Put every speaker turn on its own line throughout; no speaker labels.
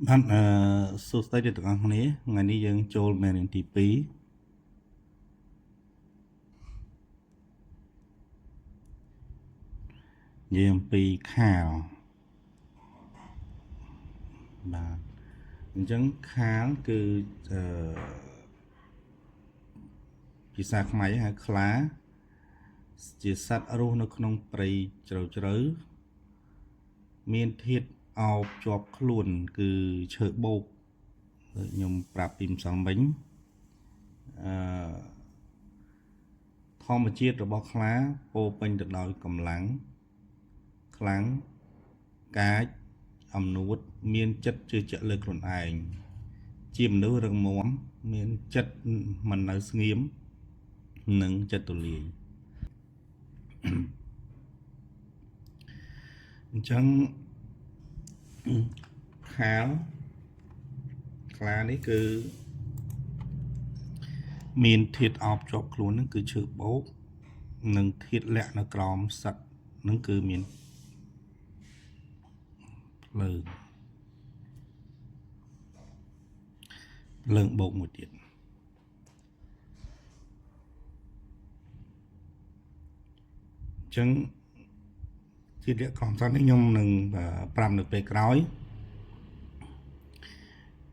bạn số tay được ăn này ngàyนี้យើងចូលមេរៀនទី2និយាយអំពីខាលបាទអញ្ចឹងខាលគឺភាសាខ្មែរហៅខ្លាជាសត្វរស់នៅក្នុងព្រៃជ្រៅជ្រៅមានធាតុអោបជាប់ខ្លួនគឺឈើបោកខ្ញុំប្រាប់ពីម្សិលមិញធម្មជាតិរបស់ខ្លាពោពេញទៅដោយកម្លាំងខ្លាំងកាចអំនួតមានចិត្តជឿជាក់លើខ្លួនឯងជាមនុស្សរឹងមាំមានចិត្តមិននៅស្ងៀមនិងចិត្តទូលាយអញ្ចឹងខាលខ្លានេះគឺមានធាតុអោបជាប់ខ្លួនហ្នឹងគឺឈើបោកនិងធាតុលាក់នៅក្រោមសត្វហ្នឹងគឺមានលើងបោកមួយទៀតអញ្ចឹងធាតុលាក់ក្រោមសត្វនេះខ្ញុំនឹងប្រាប់នៅពេលក្រោយ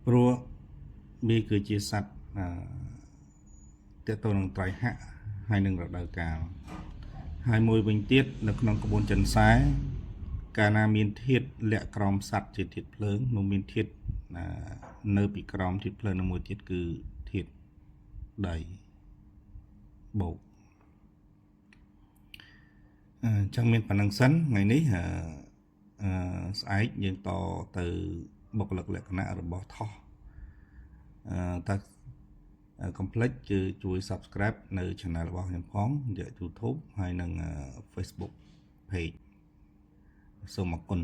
ព្រោះវាគឺជាសត្វទាក់ទងនឹងត្រៃហៈហើយនឹងរដូវកាលហើយមួយវិញទៀតនៅក្នុងក្បួនចិនសែកាលណាមានធាតុលាក់ក្រោមសត្វជាធាតុភ្លើងនោះមានធាតុនៅពីក្រោមធាតុភ្លើងមួយទៀតគឺធាតុដីបោកអញ្ចឹងមានប៉ុណ្្នឹងសិនថ្ងៃនេះស្អែកយើងតទៅបុគ្គលិកលក្ខណៈរបស់ថោះតើកុំភ្លេចគឺជួយ Subscribe នៅ Channel របស់ខ្ញុំផងរយៈ YouTube ហើយនិង Facebook Page សូមអរគុណ